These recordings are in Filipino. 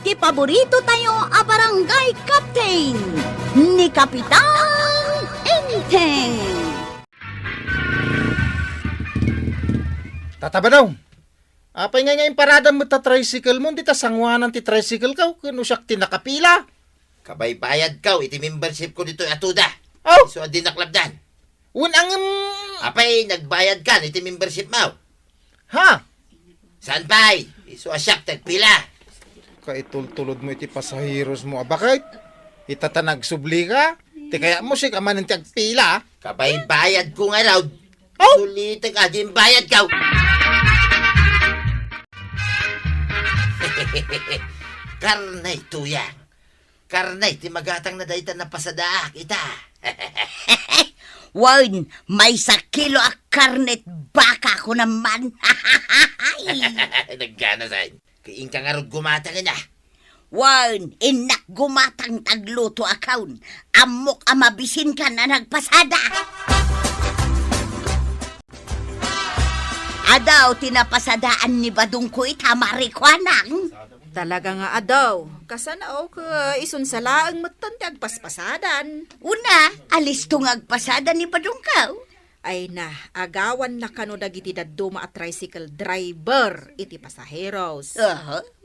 ti paborito tayo a barangay captain ni Kapitan Enteng. Tataba daw. Apay nga yung parada mo ta tricycle mo, di ta sangwanan ti tricycle ka, kano siyak tinakapila. Kabay-bayad ka, iti membership ko dito atuda. Oh! So, di naklabdan. Unang, Apay, nagbayad ka, iti membership mo. ha? Saan pa'y? Iso asyak, tagpila. Kaitultulod mo iti pasahiros mo, bakit? Itatanag subli ka? Ti kaya mo si kamanin ti agpila. Kabay-bayad ko nga raw. Oh! Sulitin ka, di bayad ka. Karnay tuya. Karnay, ti magatang na daytan na pasadaak ita. Wan, may 1 kilo a karnet baka ko naman. Naggana sa'yo. Kain ka nga rin gumatang na. Wan, inak gumatang tagluto akaun. Amok amabisin ka na nagpasada. Adaw, tinapasadaan ni Badong ko itamarikwanang. Talaga nga adaw. Kasanaw ka isun sa laang matantag paspasadan. Una, alis tong agpasada ni Badong kaw. Ay na, agawan na kano dagiti daduma at tricycle driver iti pasaheros.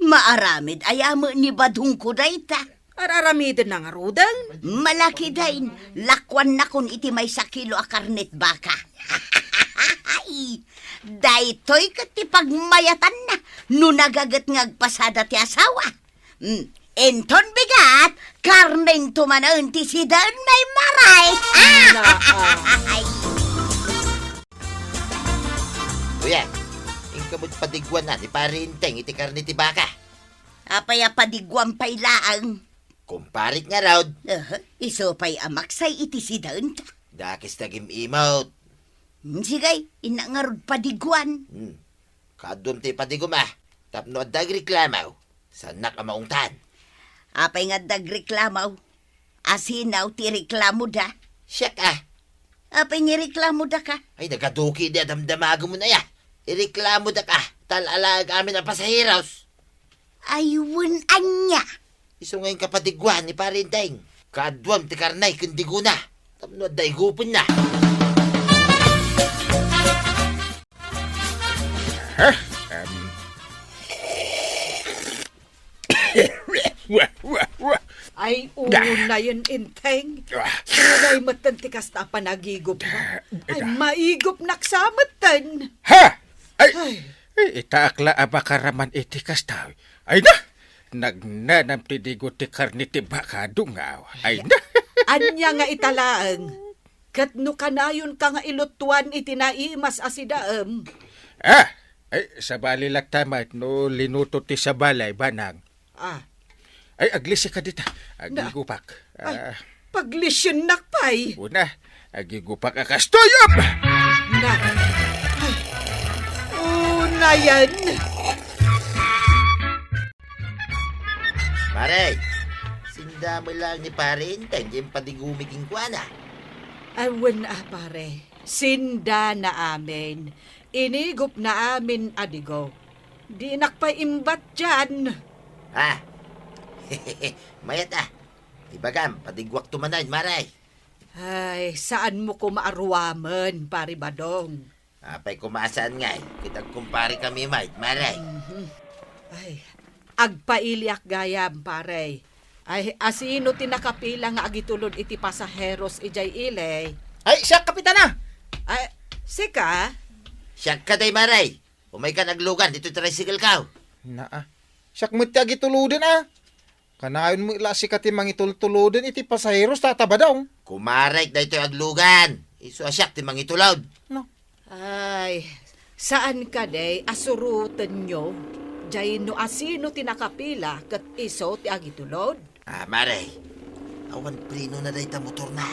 Maaramid ayamo ni Badong ko dayta. Araramidin na nga rudang. Malaki dain, lakwan na kun iti may 1 kilo a karnet baka. Daytoy kat pagmayatan na, no nagagat ngagpasada ti asawa. Enton bigat, karneng tumanon ti sidan may maray. Kuya, ingkamot padigwan na, ni parinteng iti karni ti baka. Apaya padigwam pay laang. Kumparit nga raw. Iso pay amaksay iti sidan. Dakis tagim imot. Sigay, inangarod padigwan. Kadum ti padigum ah. Tapno at dagreklamaw. Sanak ang maungtan. Apay nga dagreklamaw. Asinaw ti reklamo da. Siyak ah. Apay nga reklamo da ka. Ay, nagaduki di damdamago mo na ya. Ireklamo da ka. Talalag amin ang pasahiros. Ayun anya. Iso ngayon kapadigwan ni parinteng. Kadwam ti karnay kundi guna. Tapno at daigupin na. Ay, una yun, inteng. Tunay matantikas na panagigop na. Ay, maigop naksamatan. Ha? Ay, itaakla abakaraman iti kastaw. Ay na! Nagnanam ti digo ti karni ti baka dungaw. Ay na! Anya nga italaang. Katno kanayon ka nga ilutuan itinaimas asidaam. Ay, sa bali laktamat no linuto ti sa balay banang. Ay, aglisi ka dita. Agigupak. Ay, paglisyon nakpay. Una, agigupak akastoyop! Na. Ay, una yan. Pare, sinda mo lang ni parinteng yung padigumiging kuana. Awan pare. Sinda na amin. Inigop na amin adigo. Di nakpaimbat dyan. Mayat ah. Ibagam, padigwak tumanan, maray. Ay, saan mo ko maaruaman, pare Badong? Apay kumasaan nga eh. Kitag kumpari kami, mate, maray. Ay, agpailiak gayam, pare. Ay, asino tinakapila nga agitulod iti pasaheros ijay ilay. Ay, siya, kapitana! Ay, sika? Siyak ka day, maray. Umay ka naglugan, dito tricycle ka. Siyak mo ti agituludin Kanayon mo ila si kati mangitultuludin iti pasaheros tataba daw. Kumarek da ito aglugan. Iso asyak ti mangitulod. No. Ay, saan ka day asurutan nyo? Jay no asino tinakapila kat iso ti agitulod? Maray. Awan prino na day ta motor na.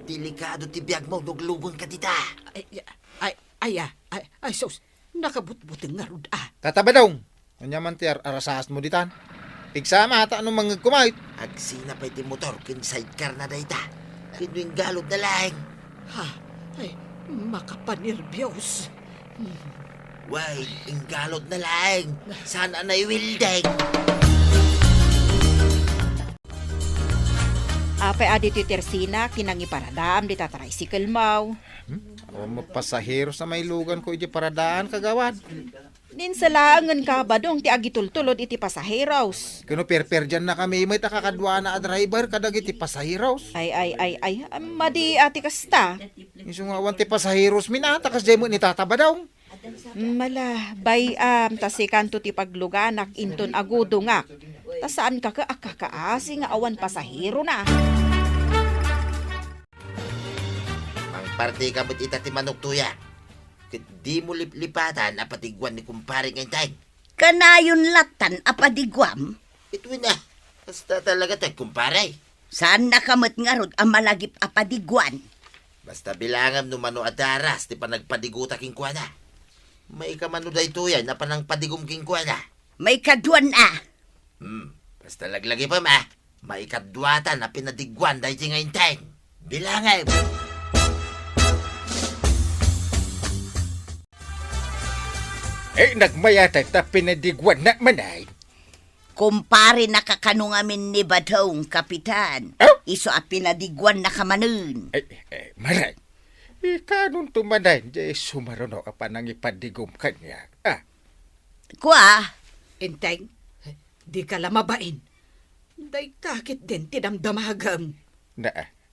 Delikado ti biyag mo, nuglugon ka dita. Ay, sus, nakabutbuting nga rod Tataba daw. Kanya man ti arasahas mo ditan. Pigsama ata anong mga kumait. Agsina pa iti motor, kin sidecar na day ta. Kinuing galod na lang. Ay, makapanirbyos. Why, inggalod na lang. Sana na iwildeng. Apay adi ti tersina kinangi paradam di tricycle mau. O mapasahero sa may lugan ko iti paradaan kagawad. Din sa laangan ka ba dong ti agitultulod iti pasaheros. Kano perper dyan na kami, may takakadwa na a driver kadag iti pasaheros. Ay, madi ati kasta. Isungawan ti pasaheros minatakas dyan mo ni tataba daw. Mala, bayam, tasi kanto ti pagluganak inton agudo nga. Ta saan ka akakaasi nga awan pasahero na. Mang parte ka ba't ita ti manok tuya? Di mo liplipatan na patigwan ni kumpare ngayon tayo. Kanayon latan apadigwam. Ito na. Basta talaga tayo kumpare. Saan nakamot nga rod ang malagip apadigwan? Basta bilangam no mano adaras ti panagpadiguta king kuwana. May kamano day tuya na panang padigum king kuwana. May kaduan Basta laglagi pa ma. May kadwata na pinadigwan day ti ngayon tayo. Bilangam. Nagmayatay ta pinadigwan na manay. Kumpare nakakanungamin ni Badong, kapitan. Oh? Iso a pinadigwan na kamanun. Maray. Kanong tumanay, di sumaruno ka pa nang ipadigom kanya. Kwa, Enteng, di ka lamabain. Day takit din tinamdamagam.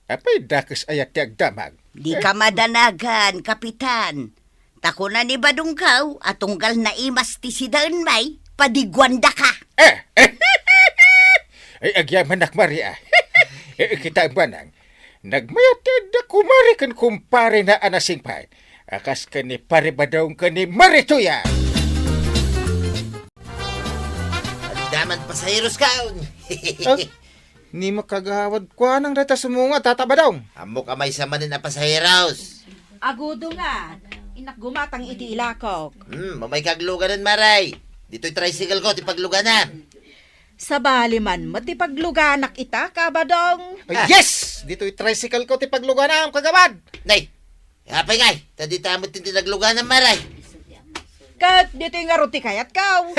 Apay dakas ayat ti agdamag. di ka madanagan, kapitan. Tako na ni Badong kaw, atunggal na imas ti si Daon May, padigwan da ka. Ay agyaman nak Maria. Kita banang. Nagmayatid na kumari kan kumpare na anasing pay. Akas ka ni pare ba daw ka ni Marituya? Daman pasaheros kaon. Ni makagawad kwa nang data sumunga tataba daw. Amo kamay sa manin na pasaheros. Agudo nga, inakgumatang iti ilakok. Mamay kagluganan maray. Dito'y tricycle ko, tipagluganan. Sa baliman, matipagluganak ita ka ba dong? Yes! Dito'y tricycle ko ti pagluganam kagawad. Nay, hapay ngay. Tadi tamot tinti nagluganan maray. Kat dito yung aruti kayat kaw.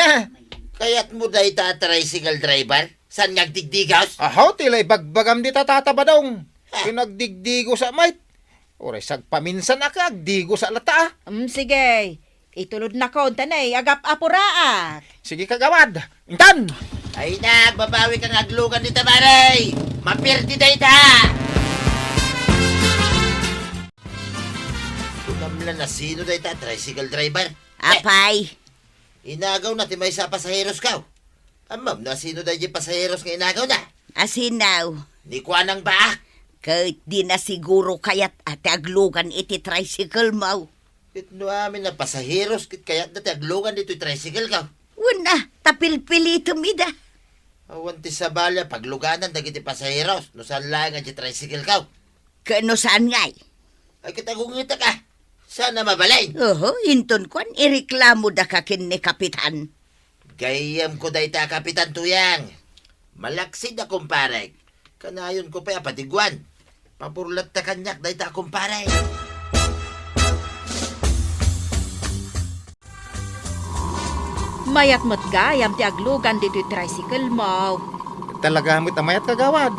Kaya't mo dahi ta tricycle driver? San ngagdigdigaws? Ahaw, tilay bagbagam di tataba daw. Pinagdigdigo sa might. Oray sagpaminsan na agdigo sa lata. Sige, itulod na ko, tanay, agap apuraat. Sige kagawad. Intan! Ay na, babawi kang aglugan dito maray. Mapirti dahi ta. Kunamla na sino dahi ta tricycle driver? Apay, Inagaw na ti may sa pasaheros kaw. Amam na sino dahi pasaheros nga inagaw na? asinaw. Ni ko anang baak. Kahit di na siguro kayat ati aglugan iti tricycle mo. Itno amin na pasaheros kit kayat na ti aglugan dito'y tricycle kaw. Una, tapilpilito mida. Awan ti sabalya pagluganan dagiti pasaheros. No saan lang ang tricycle kaw. Kano saan ngay? Ay kitagungita ka. Sana mabalay. Oho, inton kwan, ireklamo da kakin ni kapitan. Gayam ko dahi ta kapitan tuyang. Malaksid na kumpare. Kanayon ko pa patigwan. Papurlat ta kanyak dahi ta kumpare. Mayat mo't gayam ti aglugan dito tricycle mo. Talaga hamit amayat kagawad.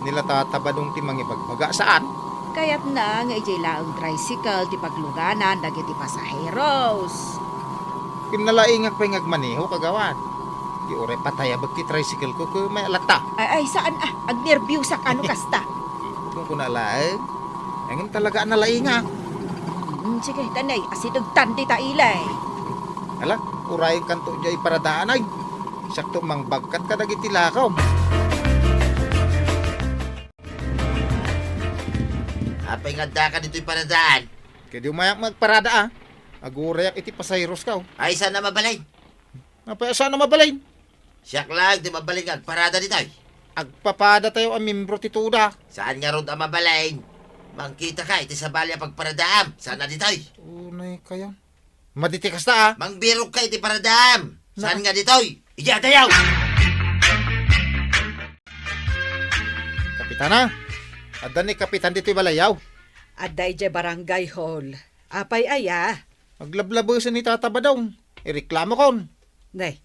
Nila tataba dong ti mangipagbaga saan? Kaya't na nga ijay laang tricycle ti pagluganan dagiti pasaheros. Kinalaingak pa yung agmaniho kagawad. Di oray patayabag ti tricycle ko kung may lata. Ay, saan agnerbyusa ka ano kasta? Kung kunalaing, ayun talaga nalaingak. Sige, tanay, asidagtan di ta ilay. Ala, urayin kanto dya iparadaan ay. Sakto mangbagkat ka dagiti lakaw. Apay nga da ka dito'y paradaan. Kaya di umayak magparada Agurayak iti pasayros ka. Ay sana mabalay. Napaya sana mabalay. Siyak lang di mabalay nga parada dito'y. Agpapada tayo ang membro tituda. Saan nga ron ang mabalay? Mangkita ka iti sa balya pagparadaam. Sana dito'y. Unay kaya. Maditikas ta Mangbirog ka iti paradaam. Saan nga dito'y? Iya tayaw! Kapitana. Adan ni kapitan dito'y balayaw. Aday jay barangay hall. Apay aya. Maglablabusan ni tataba daw. Ireklamo kon. Nay,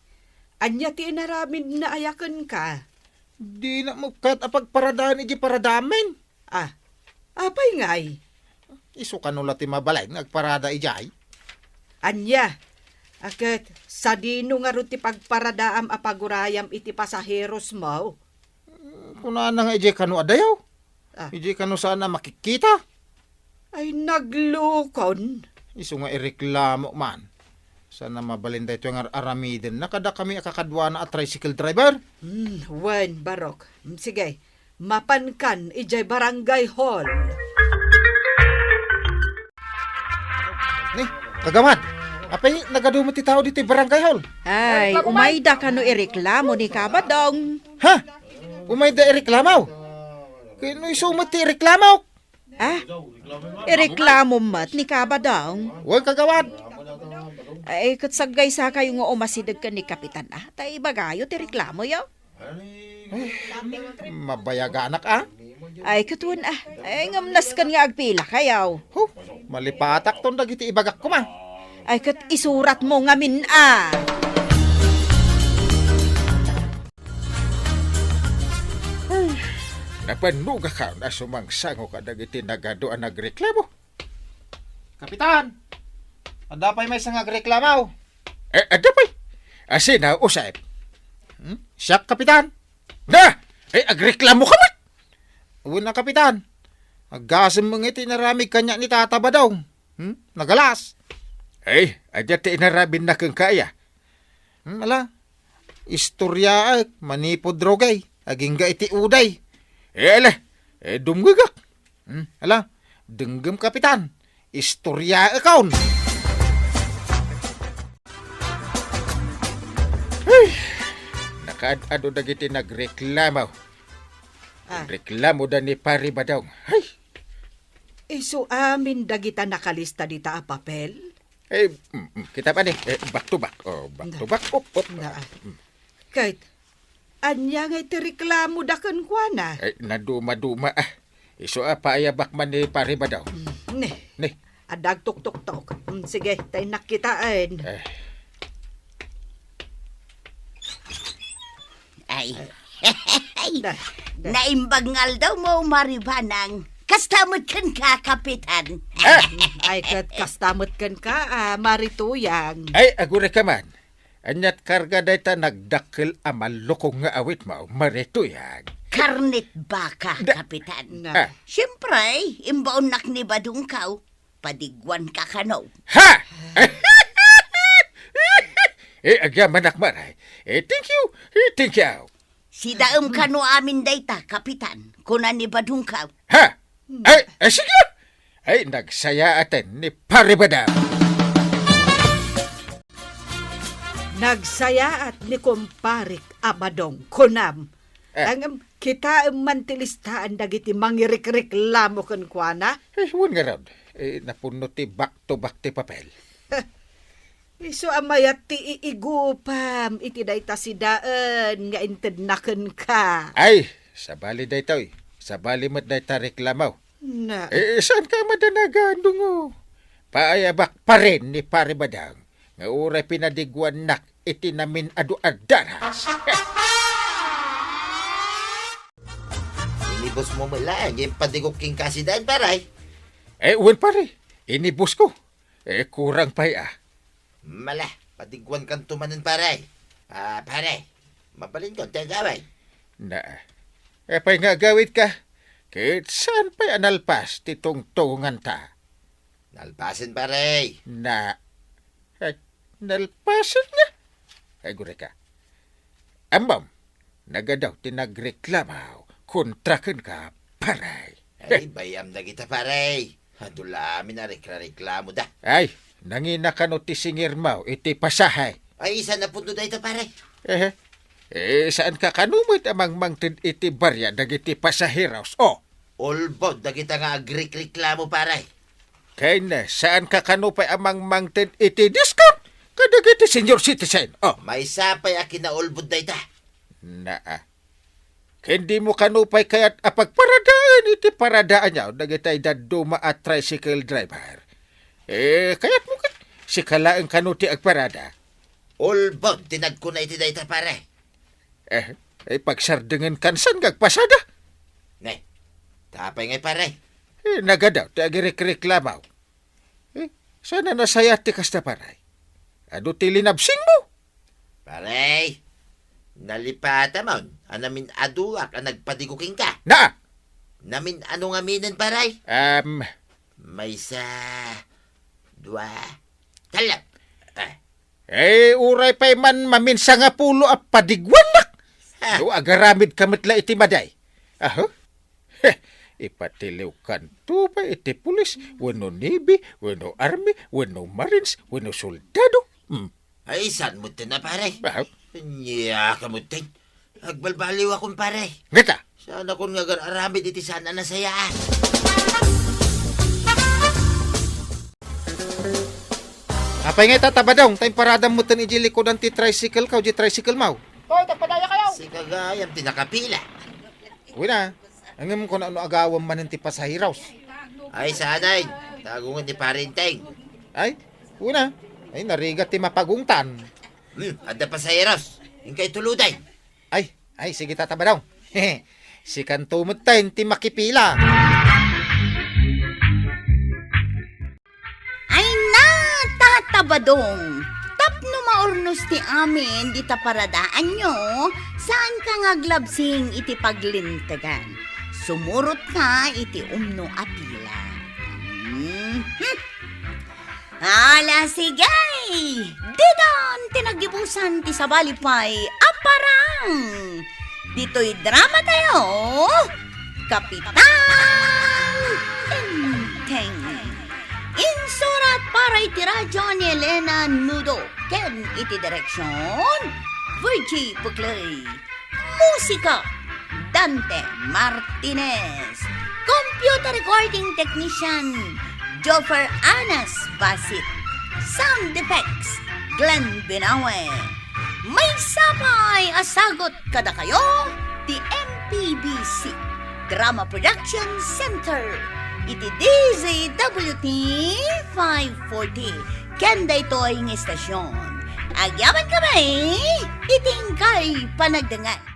anya ti inaramin na ayakan ka. Di na mo kat apag paradahan iti paradamen. Ah, apay ngay. Isu kanula ti mabalay nagparada ijay. Anya, aket sa dino nga ron ti pagparadaam apagurayam iti pasaheros mo. Kuna na nga ijay kanu adayaw. Ah. Ijay kanu sana makikita. Ay naglukon. Isu nga ireklamo man. Sana mabalinda ito yung aramiden. Nakada kami akakadwa na at tricycle driver. Wen, barok. Sige, mapankan ijay barangay hall. Ni, kagamat. Apay, nagadumot ti tao dito barangay hall. Ay, umayda ka no ireklamo ni Kabadong. Ha? Umay da ireklamaw. Kino isumot ti ireklamaw. Ah, ireklamo mat ni Kabadong. Huwag kagawad. Ay, katsagay sa kayo nga umasidag ka ni Kapitan tay bagayo ti reklamo yo. Mabayaga anak ah. Ay, katuan ay ngamnas kan nga agpila kayaw. Huh, malipatak ton dagiti ibagak ko ma. Ay, kat isurat mo ngamin Napanuga ka na sumangsango ka dagiti nagadoan nagreklamo. Kapitan, ada pa'y may isang agreklamaw. Ada pa'y? Asin na usap. Siyak, kapitan. Na! Agreklamo ka man! Una, kapitan. Agasam mga tinaramig kanya ni Tata Badong. Nagalas. Adya ti inarabin na kang kaya. Ala, istorya manipod drogay. Aging ga iti uday. Ala, dumgagak. Ala, denggem kapitan. Istorya account. Nakaad-ado dagiti nagreklamaw. Reklamo da ni Pari Badong. Isu amin dagita nakalista dita a papel. Kita pa ni, back to back. Back to back. Na, kahit, anya nga iti reklamo dakan kwa na. Naduma-duma Iso paayabak man ni Pari Badong. Ne, adag tuk-tuk-tuk. Sige, tayo nakitaan. Ay, naimbangal daw mo maribanang. Kastamot kan ka, kapitan. Ay, kastamot kan ka, marituyang. Agure ka man. Anyat karga dayta nagdakil amalukong nga awit mo, marituyag. Karnit baka, kapitan. Siyempre, imbaon nak ni Badong kaw, padigwan ka kanaw. Ha! Agya manak maray. Thank you. Thank you. Si daem kano amin dayta, kapitan, kuna ni Badong kaw. Ha? Sige. Nagsaya atin ni Pari Badong. Nagsaya at ni kumparik Abadong, kunam. Ang kita mantilistaan dagiti mangirik-reklamo kan kuana. Huwag nga raw. Napuno ti back to back ti papel. Iso amayat ti iigupam iti dayta si daan nga intednaken ka. Sabali dayta Sabali mat dayta reklamaw. Na. Saan ka madanagan dungo? Paayabak pa rin ni Pari Badong. Nga uray pinadigwan nak iti namin adu adaras. Inibos mo mula, yung padiguking kasidaan, paray. Uwan pare, inibos ko. Kurang pa Mala, padigwan kang tumanin, paray. Paray, mabalin ko, tayo gawin. Pa'y nga gawit ka. Kahit saan pa'y analpas titong tungan ta. Nalpasin, paray. Nalpasan na. Gure ka. Ambam, nagadaw tinagreklamaw. Kontrakan ka, paray. Bayam na kita, paray. Dulamin na reklamo da. Nangina ka no ti singir mo, iti pasahay. Isa na punto da ito, paray. Saan ka kanumit amang mangtid iti barya dagiti pasaheros? Olbod na kita nga agreklamo, paray. Kaya na, saan ka kanupay amang mangtid iti discount? Kadagiti senior citizen. May sapay akin na olbod da ita. Hindi mo kanupay kaya't apagparadaan iti paradaan niya dagitay daduma at tricycle driver. Kaya't mo si kalaang kanuti agparada. Olbod, tinag ko na iti da ita, paray. Ay pagsardengan kansan kag pasada. Ne, tapay ngay pare. Nagadaw, ti agireklamaw. Sana nasaya ti kasta paray. Ado ti linabsing mo? Pare, nalipata mo. Anamin aduak ang nagpadiguking ka. Na! Namin ano nga minin pare? Um, May sa... Dua... Talap. uray pa'y man maminsa nga pulo at padigwan nak. Ha? Do agaramid kamitla iti maday. Aho? Ipatiliw kanto pa iti pulis, wano navy, wano army, wano marines, wano soldado. Ay, saan mo na pare? Aho? Niya ka mo tin. Agbalbaliw akong pare. Ngata? Sana kung nga aramid iti sana nasayaan. Apay nga tatabadong, time parada mo tan iji likodan ti tricycle ka o di tricycle mau. Si kagayam tinakapila. Uy na, angin mo kung ano agawang man ti pasahiraws. Ay, sanay. Tagungan ni parinteng. Ay, una, ay narigat ti mapagungtan. Ada pa sa eros. Yung kay tuluday. Ay, sige tatabadong. Si kantumot tayo ti makipila. Ay na, tatabadong. Tapno maornos ti amin, di taparadaan nyo, saan ka ngaglabsing iti paglintagan. Sumurot ka iti umno apila. Ala sigay! Didon tinagibusan ti sabalipay aparang! Dito'y drama tayo! Kapitan Teng! Insurat para iti radyo ni Elena Nudo. Ken iti direksyon Virgie Puglay. Musika Dante Martinez. Computer recording technician Joffer Anas Basit. Sound effects Glenn Binawe. May sapay asagot kada kayo ti MPBC Drama Production Center. Iti DZWT 540. Kenda ito ang istasyon. Agyaman kami, iting kay panagdangan.